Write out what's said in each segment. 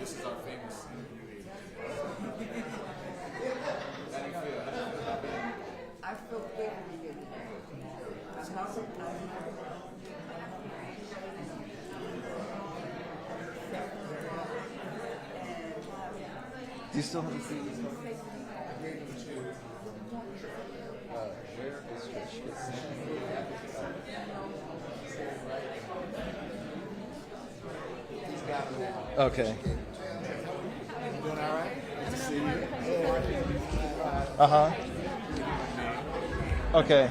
This is our famous interview agent. How do you feel? I feel very good. I'm also Do you still have the seat? Where is Trish? He's got it now. Okay. You doing all right? Good to see you. Uh-huh. Okay.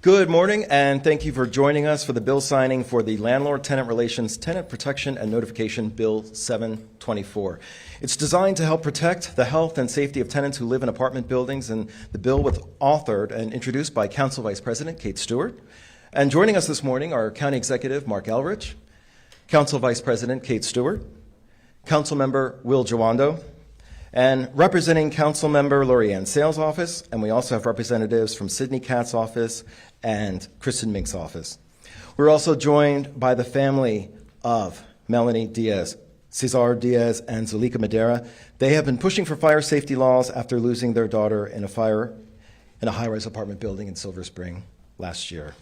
Good morning, and thank you for joining us for the bill signing for the Landlord-Tenant Relations Tenant Protection and Notification Bill 724. It's designed to help protect the health and safety of tenants who live in apartment buildings, and the bill was authored and introduced by Council Vice President Kate Stewart. And joining us this morning are County Executive Mark Elrich, Council Vice President Kate Stewart, Council Member Will Jawando, and representing Council Member Lori Ann Sales' office, and we also have representatives from Sidney Katz's office and Kristen Mink's office. We're also joined by the family of Melanie Diaz, Cesar Diaz, and Zulika Madera. They have been pushing for fire safety laws after losing their daughter in a fire in a high-rise apartment building in Silver Spring last year.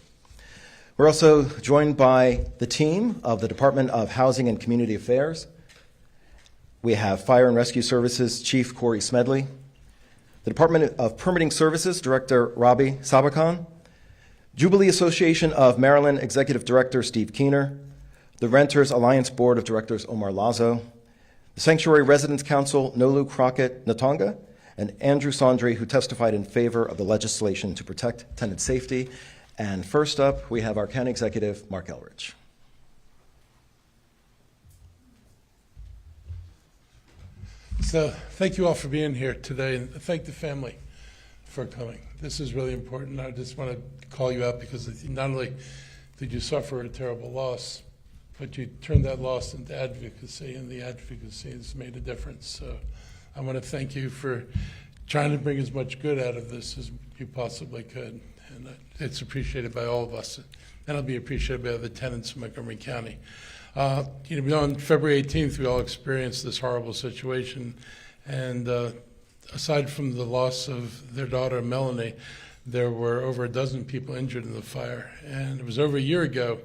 We're also joined by the team of the Department of Housing and Community Affairs. We have Fire and Rescue Services Chief Corey Smedley, the Department of Permitting Services Director Robbie Sabakan, Jubilee Association of Maryland Executive Director Steve Keener, the Renters Alliance Board of Directors Omar Lazo, the Sanctuary Residents Council Nolu Crockett Natonga, and Andrew Sondry, who testified in favor of the legislation to protect tenant safety. And first up, we have our County Executive, Mark Elrich. So thank you all for being here today, and thank the family for coming. This is really important. I just want to call you out because not only did you suffer a terrible loss, but you turned that loss into advocacy, and the advocacy has made a difference. So I want to thank you for trying to bring as much good out of this as you possibly could, and it's appreciated by all of us, and it'll be appreciated by the tenants of Montgomery County. On February 18th, we all experienced this horrible situation, and aside from the loss of their daughter, Melanie, there were over a dozen people injured in the fire. And it was over a year ago,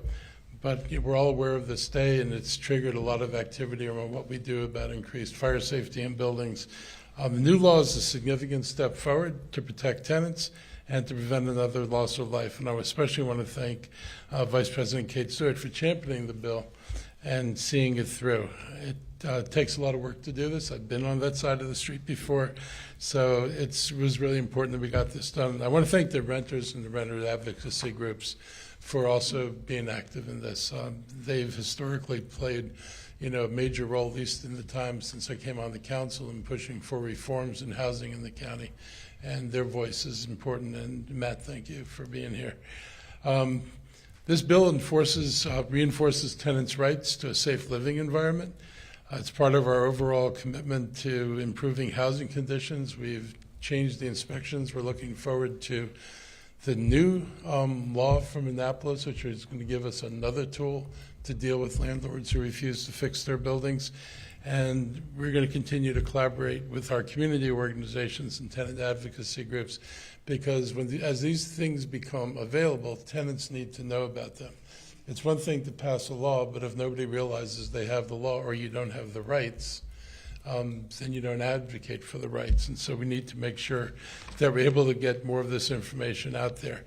but we're all aware of this day, and it's triggered a lot of activity around what we do about increased fire safety in buildings. The new law is a significant step forward to protect tenants and to prevent another loss of life. And I especially want to thank Vice President Kate Stewart for championing the bill and seeing it through. It takes a lot of work to do this. I've been on that side of the street before, so it was really important that we got this done. I want to thank the renters and the renter advocacy groups for also being active in this. They've historically played, a major role, at least in the time since I came on the council, in pushing for reforms in housing in the county, and their voice is important. And Matt, thank you for being here. This bill reinforces tenants' rights to a safe living environment. It's part of our overall commitment to improving housing conditions. We've changed the inspections. We're looking forward to the new law from Annapolis, which is going to give us another tool to deal with landlords who refuse to fix their buildings. And we're going to continue to collaborate with our community organizations and tenant advocacy groups, because as these things become available, tenants need to know about them. It's one thing to pass a law, but if nobody realizes they have the law or you don't have the rights, then you don't advocate for the rights. And so we need to make sure that we're able to get more of this information out there.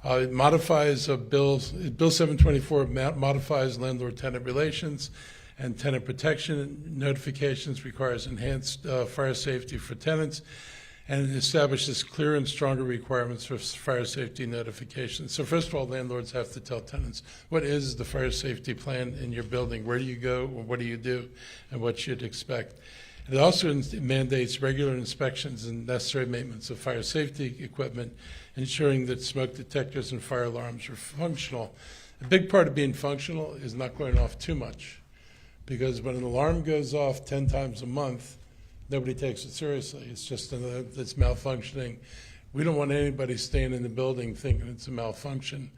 It modifies Bill 724 modifies landlord-tenant relations and tenant protection notifications, requires enhanced fire safety for tenants, and it establishes clear and stronger requirements for fire safety notifications. So first of all, landlords have to tell tenants, what is the fire safety plan in your building? Where do you go, or what do you do, and what you'd expect? It also mandates regular inspections and necessary maintenance of fire safety equipment, ensuring that smoke detectors and fire alarms are functional. A big part of being functional is not going off too much, because when an alarm goes off 10 times a month, nobody takes it seriously. It's just that's malfunctioning. We don't want anybody staying in the building thinking it's a malfunction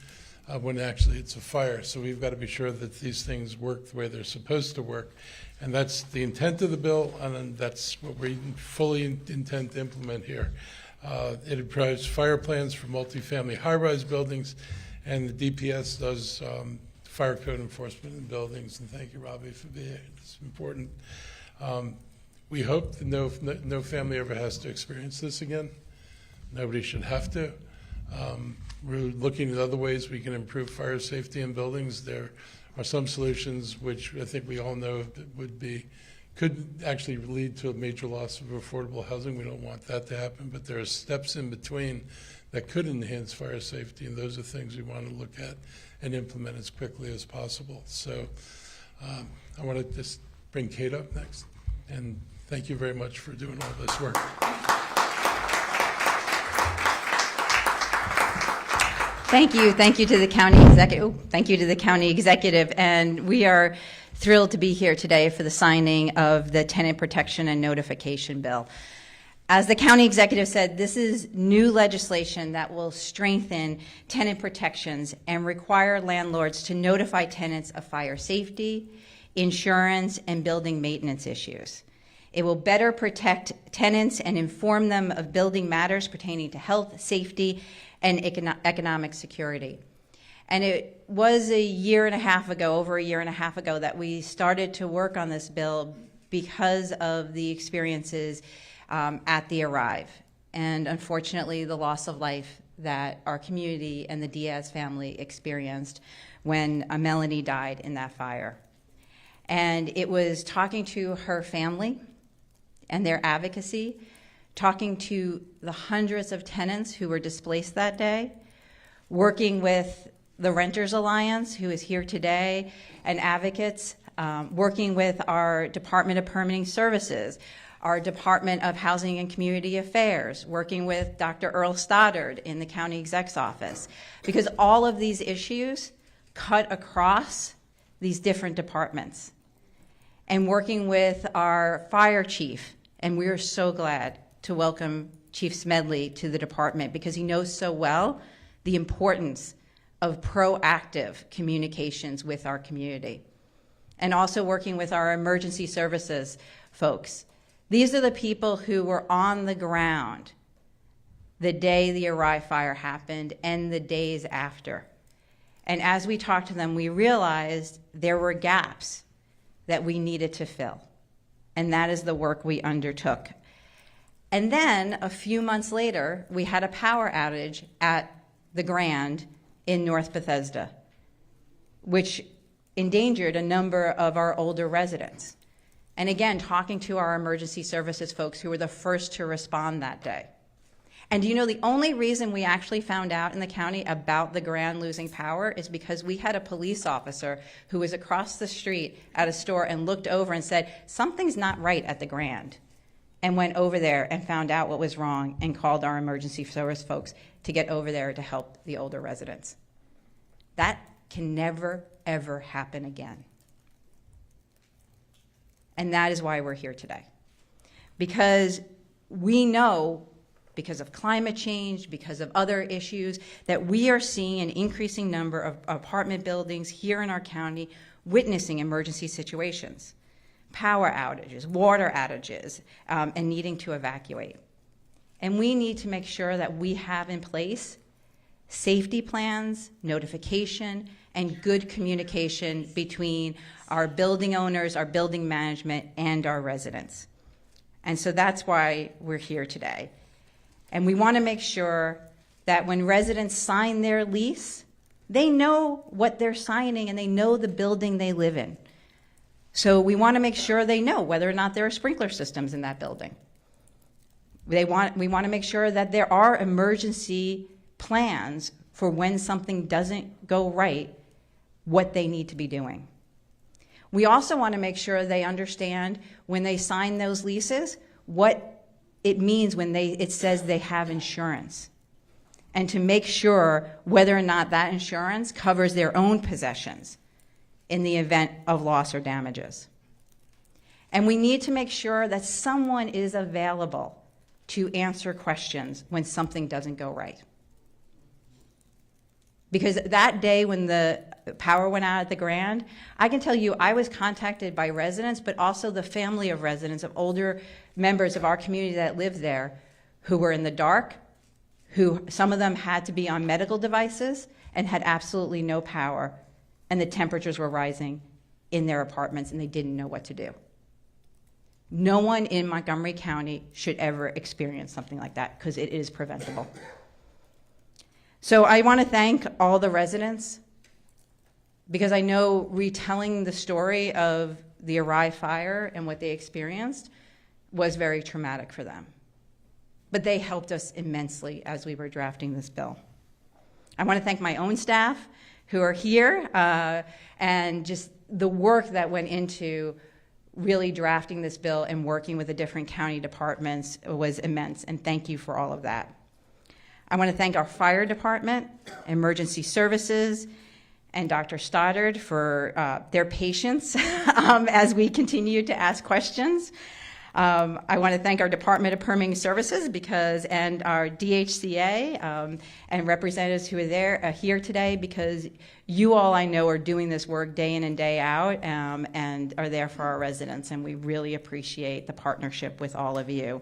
when actually it's a fire. So we've got to be sure that these things work the way they're supposed to work. And that's the intent of the bill, and that's what we fully intend to implement here. It provides fire plans for multifamily high-rise buildings, and the DPS does fire code enforcement in buildings. And thank you, Robbie, for being here. It's important. We hope that no family ever has to experience this again. Nobody should have to. We're looking at other ways we can improve fire safety in buildings. There are some solutions which I think we all know could actually lead to a major loss of affordable housing. We don't want that to happen, but there are steps in between that could enhance fire safety, and those are things we want to look at and implement as quickly as possible. So I want to just bring Kate up next. And thank you very much for doing all this work. Thank you. Thank you to the county executive. Thank you to the county executive. And we are thrilled to be here today for the signing of the Tenant Protection and Notification Bill. As the county executive said, this is new legislation that will strengthen tenant protections and require landlords to notify tenants of fire safety, insurance, and building maintenance issues. It will better protect tenants and inform them of building matters pertaining to health, safety, and economic security. And it was over a year and a half ago, that we started to work on this bill because of the experiences at the Arrive, and unfortunately the loss of life that our community and the Diaz family experienced when Melanie died in that fire. And it was talking to her family and their advocacy, talking to the hundreds of tenants who were displaced that day, working with the Renters Alliance, who is here today, and advocates, working with our Department of Permitting Services, our Department of Housing and Community Affairs, working with Dr. Earl Stoddard in the county exec's office, because all of these issues cut across these different departments, and working with our fire chief. And we are so glad to welcome Chief Smedley to the department, because he knows so well the importance of proactive communications with our community. And also working with our emergency services folks. These are the people who were on the ground the day the Arrive fire happened and the days after. And as we talked to them, we realized there were gaps that we needed to fill. And that is the work we undertook. And then a few months later, we had a power outage at the Grand in North Bethesda, which endangered a number of our older residents. And again, talking to our emergency services folks who were the first to respond that day. And you know, the only reason we actually found out in the county about the Grand losing power is because we had a police officer who was across the street at a store and looked over and said, something's not right at the Grand, and went over there and found out what was wrong and called our emergency service folks to get over there to help the older residents. That can never, ever happen again. And that is why we're here today. Because we know, because of climate change, because of other issues, that we are seeing an increasing number of apartment buildings here in our county witnessing emergency situations, power outages, water outages, and needing to evacuate. And we need to make sure that we have in place safety plans, notification, and good communication between our building owners, our building management, and our residents. And so that's why we're here today. And we want to make sure that when residents sign their lease, they know what they're signing and they know the building they live in. So we want to make sure they know whether or not there are sprinkler systems in that building. We want to make sure that there are emergency plans for when something doesn't go right, what they need to be doing. We also want to make sure they understand when they sign those leases what it means when it says they have insurance, and to make sure whether or not that insurance covers their own possessions in the event of loss or damages. And we need to make sure that someone is available to answer questions when something doesn't go right. Because that day when the power went out at the Grand, I can tell you I was contacted by residents, but also the family of residents, of older members of our community that lived there, who were in the dark, who some of them had to be on medical devices and had absolutely no power, and the temperatures were rising in their apartments and they didn't know what to do. No one in Montgomery County should ever experience something like that, because it is preventable. So I want to thank all the residents, because I know retelling the story of the Arai fire and what they experienced was very traumatic for them. But they helped us immensely as we were drafting this bill. I want to thank my own staff who are here, and just the work that went into really drafting this bill and working with the different county departments was immense, and thank you for all of that. I want to thank our fire department, emergency services, and Dr. Stoddard for their patience as we continue to ask questions. I want to thank our Department of Permitting Services and our DHCA and representatives who are here today, because you all, I know, are doing this work day in and day out and are there for our residents, and we really appreciate the partnership with all of you.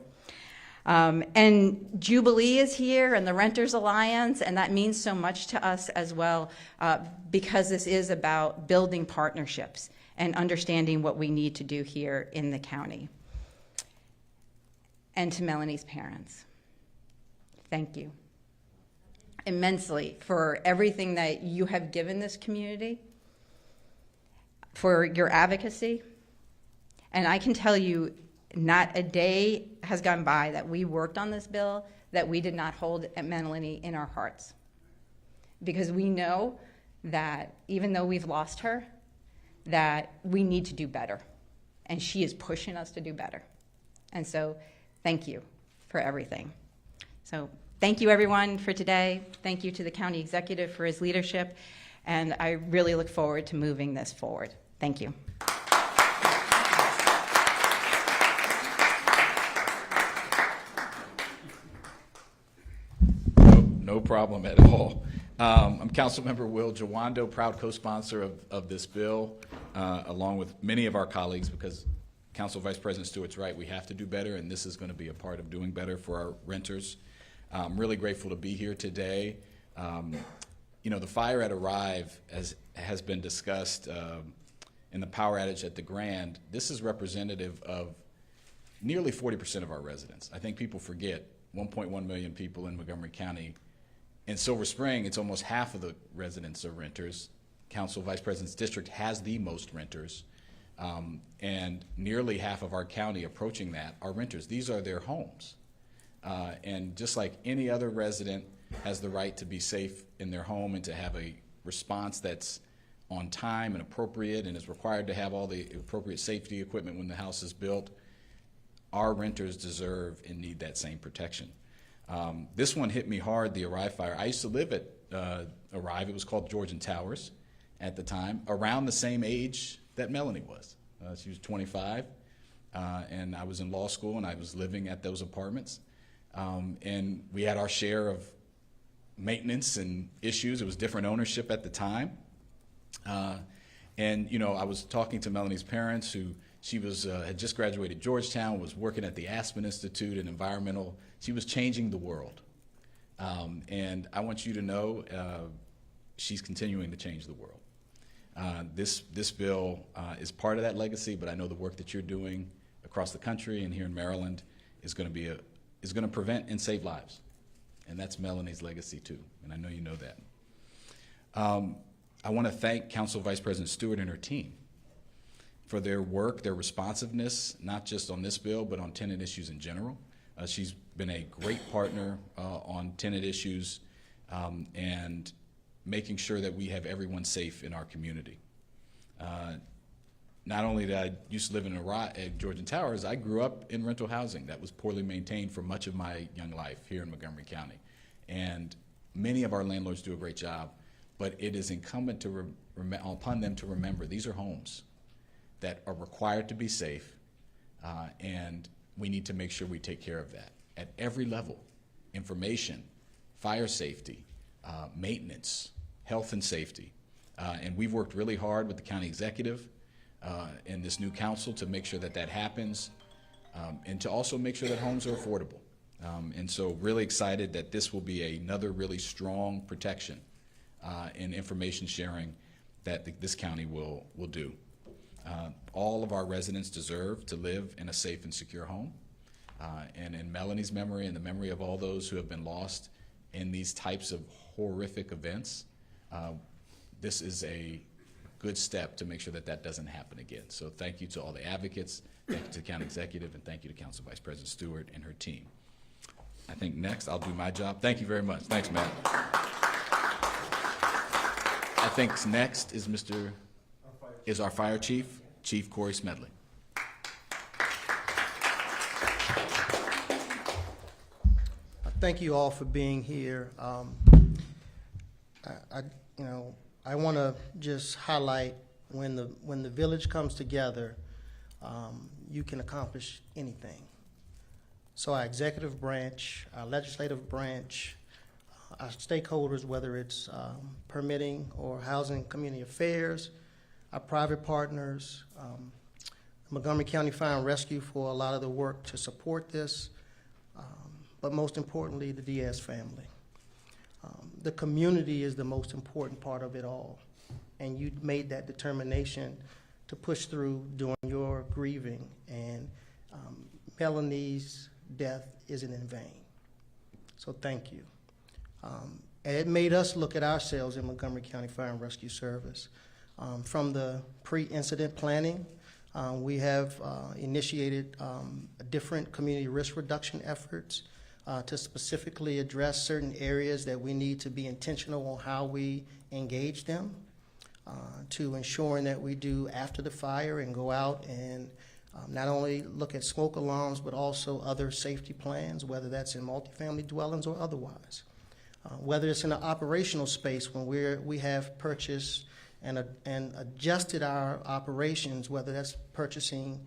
And Jubilee is here, and the Renters Alliance, and that means so much to us as well, because this is about building partnerships and understanding what we need to do here in the county. And to Melanie's parents, thank you immensely for everything that you have given this community, for your advocacy. And I can tell you, not a day has gone by that we worked on this bill that we did not hold Melanie in our hearts. Because we know that even though we've lost her, that we need to do better. And she is pushing us to do better. And so thank you for everything. So thank you, everyone, for today. Thank you to the county executive for his leadership. And I really look forward to moving this forward. Thank you. No problem at all. I'm Councilmember Will Jawando, proud co-sponsor of this bill, along with many of our colleagues, because Council Vice President Stewart's right. We have to do better, and this is going to be a part of doing better for our renters. I'm really grateful to be here today. You know, the fire at Arrive, as has been discussed, and the power outage at the Grand, this is representative of nearly 40% of our residents. I think people forget 1.1 million people in Montgomery County. In Silver Spring, it's almost half of the residents are renters. Council Vice President's district has the most renters. And nearly half of our county approaching that are renters. These are their homes. And just like any other resident has the right to be safe in their home and to have a response that's on time and appropriate and is required to have all the appropriate safety equipment when the house is built, our renters deserve and need that same protection. This one hit me hard, the Arrive fire. I used to live at Arrive. It was called Georgian Towers at the time, around the same age that Melanie was. She was 25, and I was in law school, and I was living at those apartments. And we had our share of maintenance and issues. It was different ownership at the time. And, you know, I was talking to Melanie's parents, who she was had just graduated Georgetown, was working at the Aspen Institute in environmental. She was changing the world. And I want you to know she's continuing to change the world. This bill is part of that legacy, but I know the work that you're doing across the country and here in Maryland is going to prevent and save lives. And that's Melanie's legacy too, and I know you know that. I want to thank Council Vice President Stewart and her team for their work, their responsiveness, not just on this bill, but on tenant issues in general. She's been a great partner on tenant issues and making sure that we have everyone safe in our community. Not only did I used to live at Georgian Towers, I grew up in rental housing that was poorly maintained for much of my young life here in Montgomery County. And many of our landlords do a great job, but it is incumbent upon them to remember these are homes that are required to be safe, and we need to make sure we take care of that at every level: information, fire safety, maintenance, health and safety. And we've worked really hard with the county executive and this new council to make sure that that happens, and to also make sure that homes are affordable. And so really excited that this will be another really strong protection and information sharing that this county will do. All of our residents deserve to live in a safe and secure home. And in Melanie's memory and the memory of all those who have been lost in these types of horrific events, this is a good step to make sure that that doesn't happen again. So thank you to all the advocates, thank you to the county executive, and thank you to Council Vice President Stewart and her team. I think next I'll do my job. Thank you very much. Thanks, Matt. I think next is our fire chief, Chief Corey Smedley. Thank you all for being here. I want to just highlight when the village comes together, you can accomplish anything. So our executive branch, our legislative branch, our stakeholders, whether it's permitting or housing and community affairs, our private partners, Montgomery County Fire and Rescue for a lot of the work to support this, but most importantly, the Diaz family. The community is the most important part of it all, and you made that determination to push through during your grieving, and Melanie's death isn't in vain. So thank you. And it made us look at ourselves in Montgomery County Fire and Rescue Service. From the pre-incident planning, we have initiated different community risk reduction efforts to specifically address certain areas that we need to be intentional on how we engage them, to ensuring that we do after the fire and go out and not only look at smoke alarms, but also other safety plans, whether that's in multifamily dwellings or otherwise. Whether it's in an operational space when we have purchased and adjusted our operations, whether that's purchasing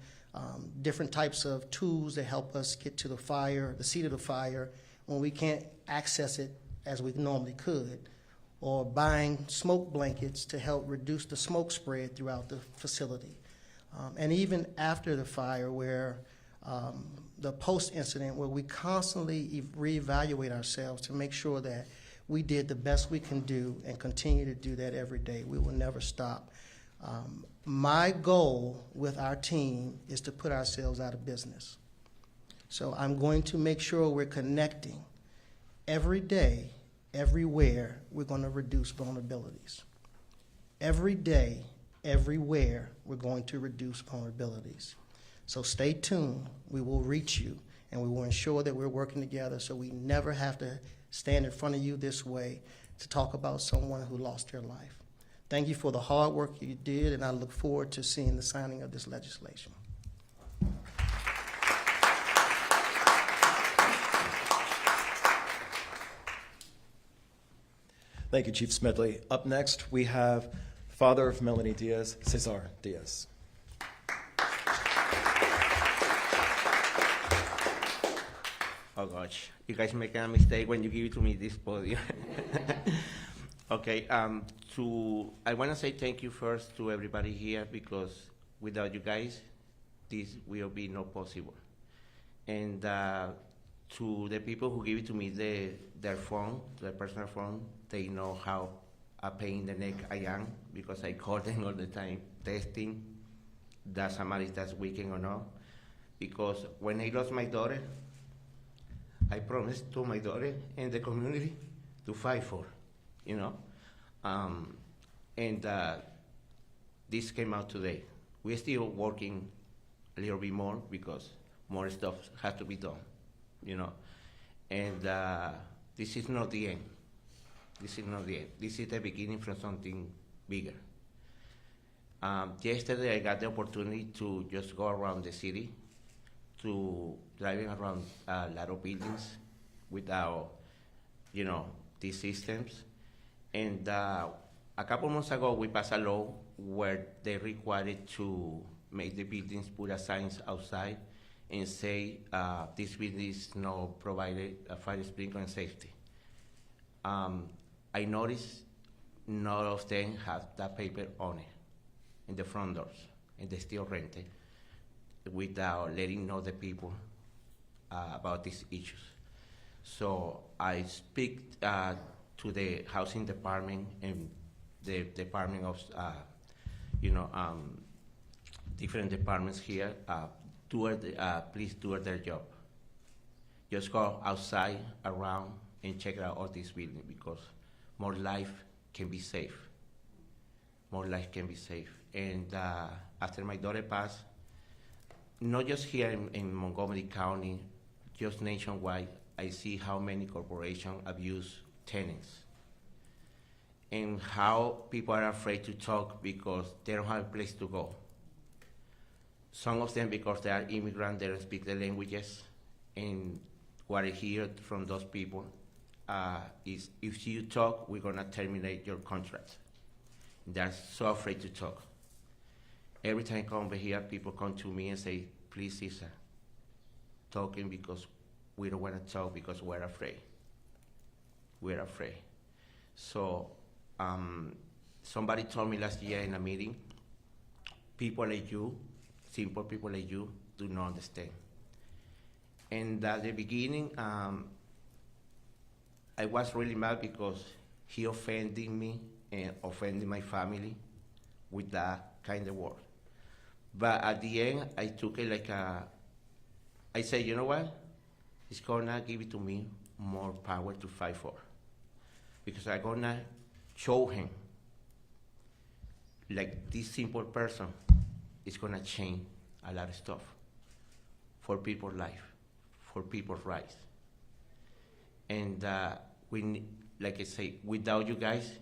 different types of tools that help us get to the fire, the seat of the fire, when we can't access it as we normally could, or buying smoke blankets to help reduce the smoke spread throughout the facility. And even after the fire, where the post-incident, where we constantly reevaluate ourselves to make sure that we did the best we can do and continue to do that every day. We will never stop. My goal with our team is to put ourselves out of business. So I'm going to make sure we're connecting every day, everywhere. We're going to reduce vulnerabilities. Every day, everywhere we're going to reduce vulnerabilities. So stay tuned. We will reach you, and we will ensure that we're working together so we never have to stand in front of you this way to talk about someone who lost their life. Thank you for the hard work you did, and I look forward to seeing the signing of this legislation. Thank you, Chief Smedley. Up next, we have father of Melanie Diaz, Cesar Diaz. Oh gosh, you guys make a mistake when you give it to me this podium. Okay, I want to say thank you first to everybody here, because without you guys, this will be not possible. And to the people who give it to me, their phone, their personal phone, they know how a pain in the neck I am, because I call them all the time, testing that somebody that's weekend or not. Because when I lost my daughter, I promised to my daughter and the community to fight for, you know. And this came out today. We're still working a little bit more because more stuff has to be done, you know. And this is not the end. This is not the end. This is the beginning for something bigger. Yesterday I got the opportunity to just go around the city, to driving around a lot of buildings without, you know, these systems. And a couple months ago, we passed a law where they required to make the buildings put a signs outside and say this building is not provided a fire sprinkler and safety. I noticed none of them have that paper on it in the front doors, and they still rent it without letting know the people about these issues. So I speak to the housing department and the department of, different departments here. Please do their job. Just go outside, around, and check out all these buildings, because more life can be safe. More life can be safe. And after my daughter passed, not just here in Montgomery County, just nationwide, I see how many corporations abuse tenants and how people are afraid to talk because they don't have a place to go. Some of them, because they are immigrants, they don't speak the languages, and what I hear from those people is, if you talk, we're gonna terminate your contract. They're so afraid to talk. Every time I come over here, people come to me and say, please, Cesar, talking, because we don't want to talk because we're afraid. We're afraid. So somebody told me last year in a meeting, people like you, simple people like you, do not understand. And at the beginning, I was really mad because he offended me and offended my family with that kind of word. But at the end, I took it like I said, you know what? It's gonna give it to me more power to fight for. Because I'm gonna show him, like, this simple person is gonna change a lot of stuff for people's life, for people's rights. And like I say, without you guys,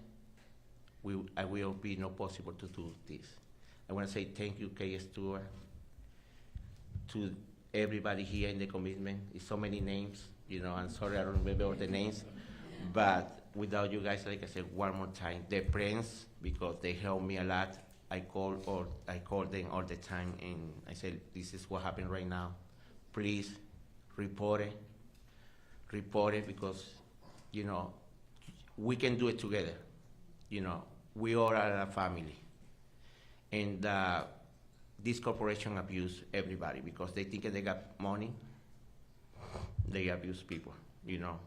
I will be not possible to do this. I want to say thank you, K. Stewart, to everybody here in the commitment. It's so many names, you know, I'm sorry I don't remember all the names, but without you guys, like I said, one more time, the friends, because they help me a lot. I call them all the time, and I said, this is what happened right now. Please report it, because, you know, we can do it together. You know, we all are a family. And this corporation abuse everybody because they think they got money. They abuse people, you know,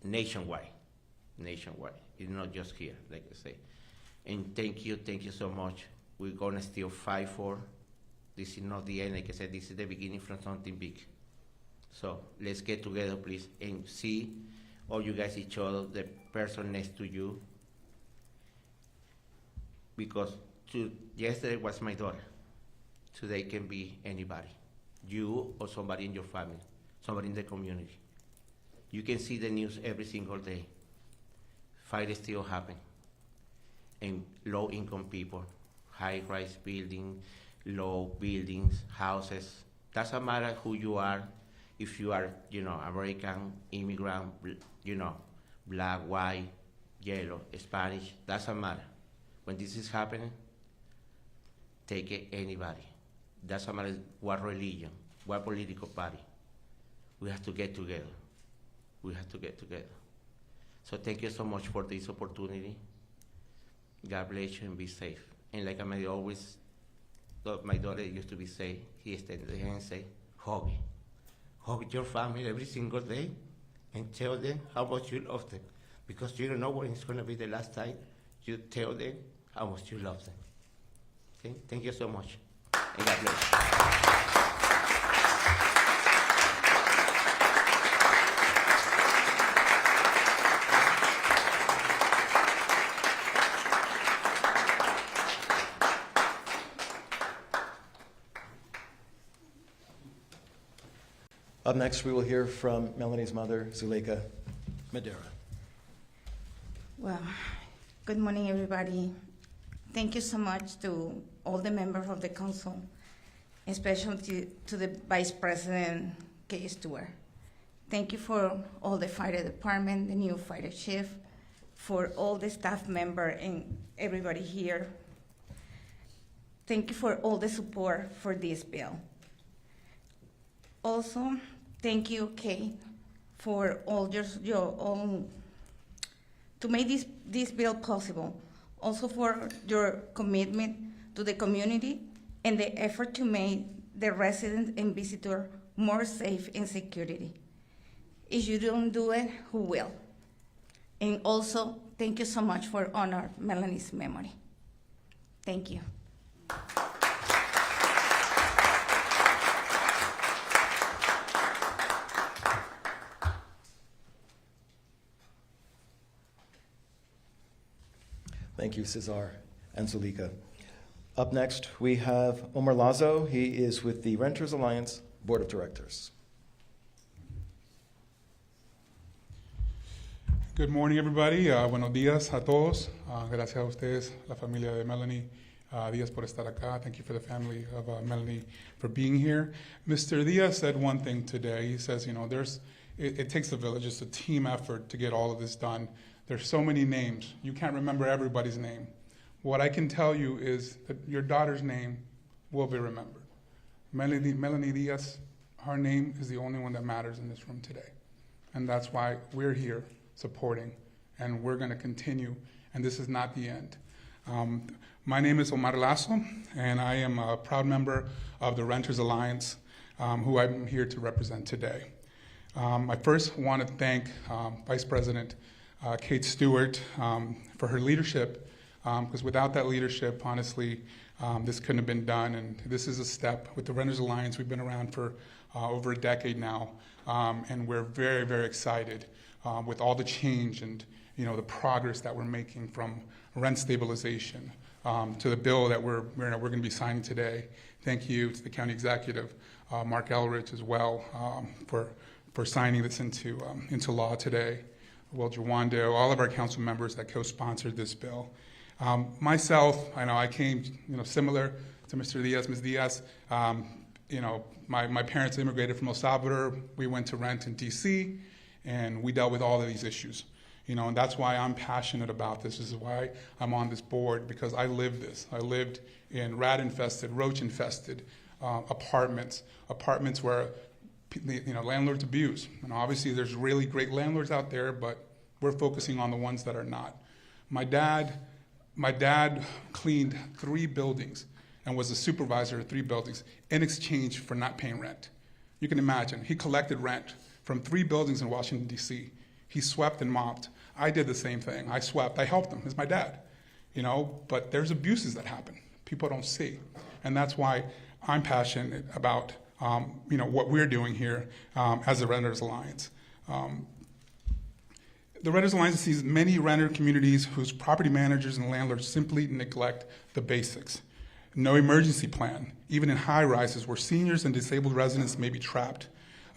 nationwide. It's not just here, like I say. And thank you so much. We're gonna still fight for. This is not the end, like I said, this is the beginning from something big. So let's get together, please, and see all you guys, each other, the person next to you. Because yesterday was my daughter. Today can be anybody, you or somebody in your family, somebody in the community. You can see the news every single day. Fires still happen. And low-income people, high-rise buildings, low buildings, houses. Doesn't matter who you are, if you are, American, immigrant, black, white, yellow, Spanish, doesn't matter. When this is happening, take it anybody. Doesn't matter what religion, what political party. We have to get together. We have to get together. So thank you so much for this opportunity. God bless you and be safe. And like I always, my daughter used to be say, he extended the hand and say, hug your family every single day and tell them how much you love them. Because you don't know when it's going to be the last time you tell them how much you love them. Okay? Thank you so much. And God bless you. Up next, we will hear from Melanie's mother, Zuleika Madera. Well, good morning, everybody. Thank you so much to all the members of the council, especially to the Vice President, Kay Stewart. Thank you for all the fire department, the new fire chief, for all the staff member and everybody here. Thank you for all the support for this bill. Also, thank you, Kay, for all your own to make this bill possible. Also for your commitment to the community and the effort to make the residents and visitors more safe and security. If you don't do it, who will? And also, thank you so much for honor Melanie's memory. Thank you. Thank you, Cesar and Zuleika. Up next, we have Omar Lazo. He is with the Renters Alliance Board of Directors. Good morning, everybody. Buenos días a todos. Gracias a ustedes, la familia de Melanie Diaz, por estar acá. Thank you for the family of Melanie for being here. Mr. Diaz said one thing today. He says, it takes a village. It's a team effort to get all of this done. There's so many names. You can't remember everybody's name. What I can tell you is that your daughter's name will be remembered. Melanie Diaz, her name is the only one that matters in this room today. And that's why we're here supporting, and we're going to continue, and this is not the end. My name is Omar Lazo, and I am a proud member of the Renters Alliance, who I'm here to represent today. I first want to thank Vice President Kate Stewart for her leadership, because without that leadership, honestly, this couldn't have been done. And this is a step with the Renters Alliance. We've been around for over a decade now, and we're very, very excited with all the change and the progress that we're making from rent stabilization to the bill that we're going to be signing today. Thank you to the county executive, Mark Elrich, as well, for signing this into law today. Will Jawando, all of our council members that co-sponsored this bill. Myself, I came, similar to Mr. Diaz, Ms. Diaz. My parents immigrated from El Salvador. We went to rent in DC, and we dealt with all of these issues. And that's why I'm passionate about this. This is why I'm on this board, because I lived this. I lived in rat-infested, roach-infested apartments where landlords abuse. And obviously there's really great landlords out there, but we're focusing on the ones that are not. My dad cleaned 3 buildings and was a supervisor of 3 buildings in exchange for not paying rent. You can imagine, he collected rent from 3 buildings in Washington, D.C. He swept and mopped. I did the same thing. I swept, I helped him, it's my dad. But there's abuses that happen, people don't see. And that's why I'm passionate about what we're doing here as the Renters Alliance. The Renters Alliance sees many renter communities whose property managers and landlords simply neglect the basics. No emergency plan, even in high rises where seniors and disabled residents may be trapped.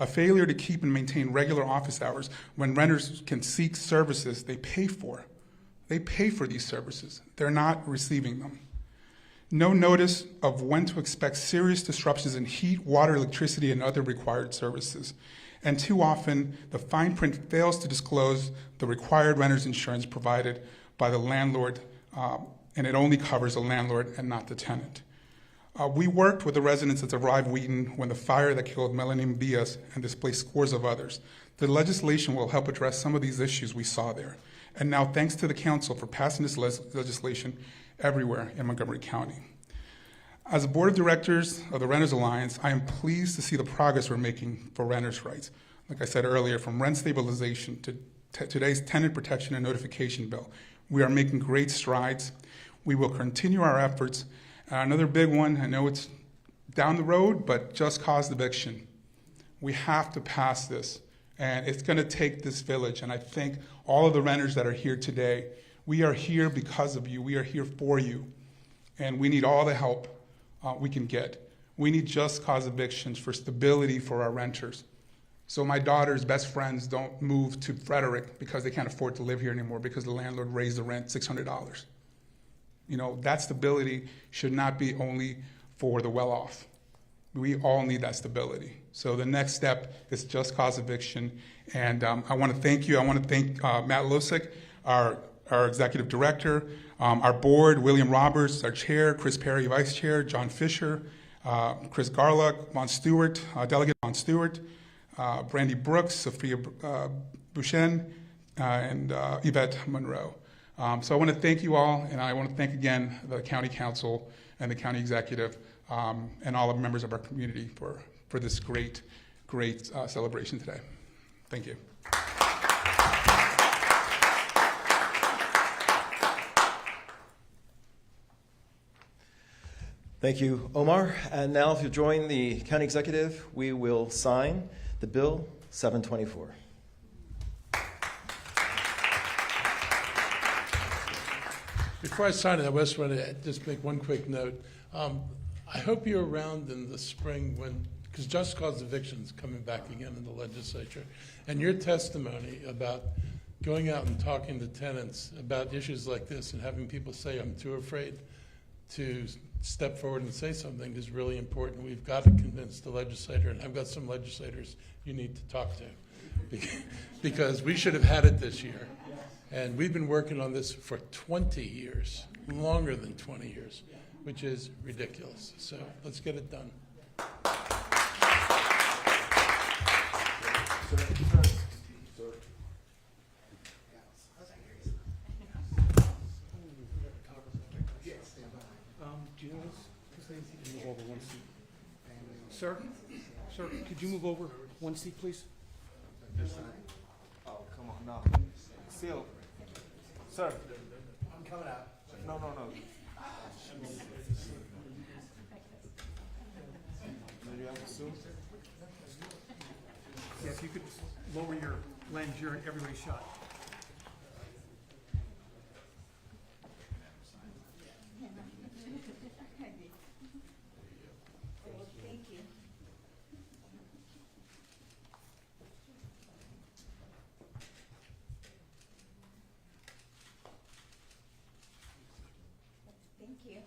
A failure to keep and maintain regular office hours when renters can seek services they pay for. They pay for these services. They're not receiving them. No notice of when to expect serious disruptions in heat, water, electricity, and other required services. And too often, the fine print fails to disclose the required renter's insurance provided by the landlord, and it only covers the landlord and not the tenant. We worked with the residents at the Rive Wheaton when the fire that killed Melanie Diaz and displaced scores of others. The legislation will help address some of these issues we saw there. And now, thanks to the council for passing this legislation everywhere in Montgomery County. As a board of directors of the Renters Alliance, I am pleased to see the progress we're making for renters' rights. Like I said earlier, from rent stabilization to today's tenant protection and notification bill, we are making great strides. We will continue our efforts. Another big one, I know it's down the road, but just cause eviction. We have to pass this, and it's going to take this village. And I thank all of the renters that are here today. We are here because of you. We are here for you, and we need all the help we can get. We need just cause evictions for stability for our renters. So my daughter's best friends don't move to Frederick because they can't afford to live here anymore because the landlord raised the rent $600. You know, that stability should not be only for the well-off. We all need that stability. So the next step is just cause eviction. And I want to thank you. I want to thank Matt Losick, our executive director, our board, William Roberts, our chair, Chris Perry, vice chair, John Fisher, Chris Garlock, Von Stewart, Delegate Von Stewart, Brandy Brooks, Sophia Bouchen, and Yvette Monroe. So I want to thank you all, and I want to thank again the county council and the county executive and all of the members of our community for this great celebration today. Thank you. Thank you, Omar. And now, if you'll join the county executive, we will sign the bill 724. Before I sign it, I just want to just make one quick note. I hope you're around in the spring when, because just cause eviction is coming back again in the legislature, and your testimony about going out and talking to tenants about issues like this and having people say, I'm too afraid to step forward and say something is really important. We've got to convince the legislator, and I've got some legislators you need to talk to, because we should have had it this year. And we've been working on this for 20 years, longer than 20 years, which is ridiculous. So let's get it done. Do you know this? Move over one seat. Sir, could you move over one seat, please? Oh, come on, no. Still, sir. I'm coming out. No. Maybe I can zoom. Yeah, if you could lower your lens, everybody's shot. Thank you.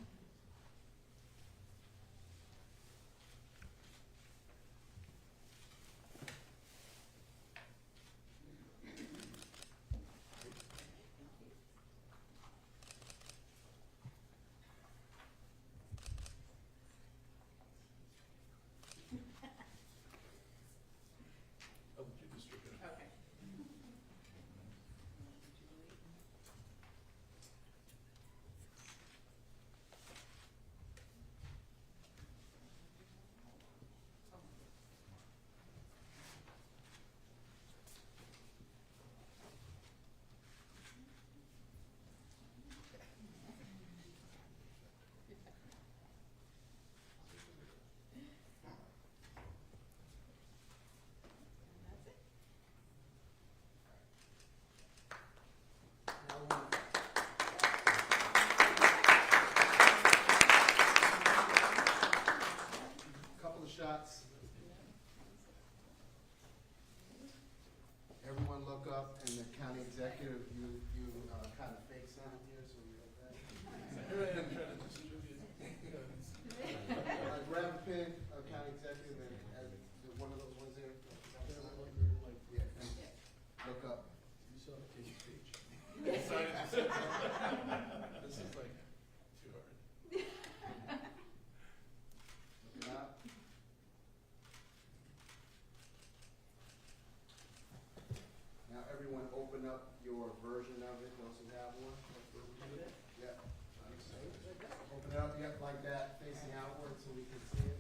Yep, like that, facing outward so we can see it.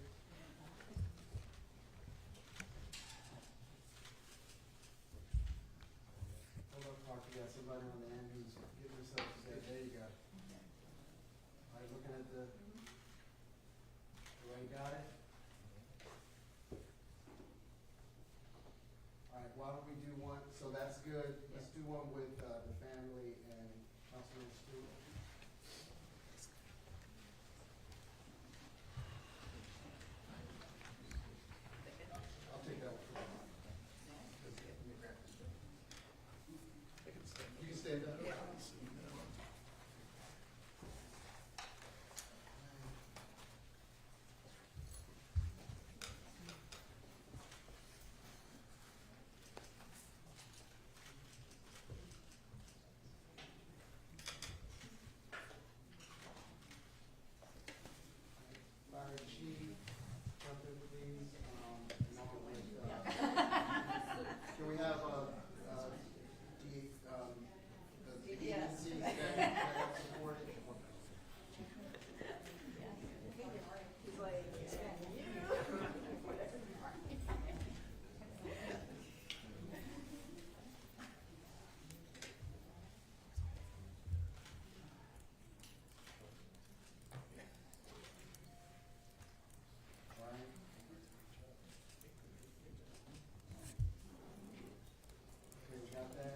Hold up, Parker, you got somebody on the end who's getting themselves together. There you go. All right, looking at the way you got it. All right, why don't we do one, so that's good. Let's do one with the family and Councilman Stewart. I'll take that one. You can stand up. Fire chief, jump in please, along with, can we have, the agencies that support it? Right. Okay, we got that.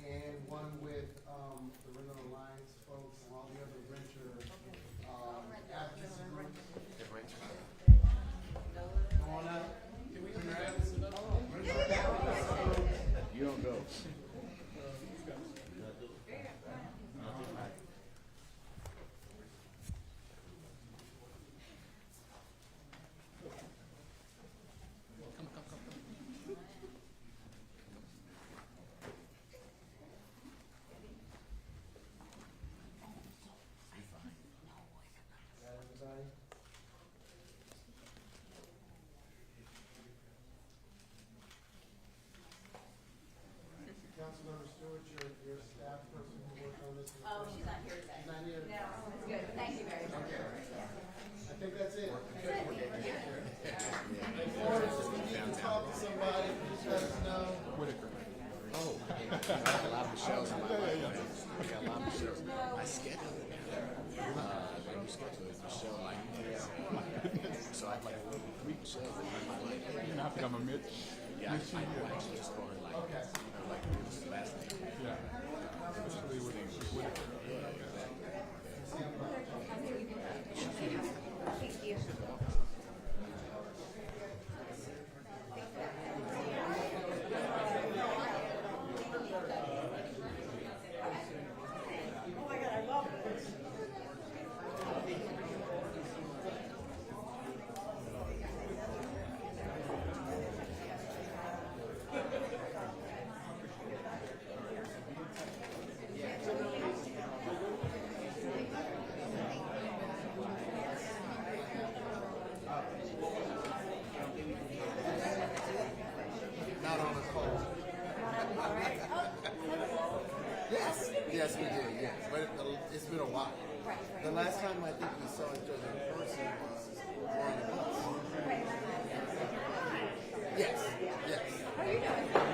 And one with, the Rental Alliance folks and all the other renter, advocacy groups. Come on up. Can we bring your advocacy up? You don't go. Got everybody? Councilmember Stewart, your staff person who worked on this. Oh, she's not here today. She's not here? No, that's good. Thank you very much. I think that's it. Or if you need to talk to somebody, please let us know. Oh, I got a lot of shows on my life. I got a lot of shows. My schedule. Maybe schedule is a show like this. So I have like 3 shows in my life. You're gonna have to come a Mitch. Yeah, I actually started like, like this last thing. Yeah. Especially with Whitaker. Thank you. Not on the call. Yes, we did, yes. But it's been a while. The last time I think we saw each other in person was on the bus. Yes, yes. How are you doing?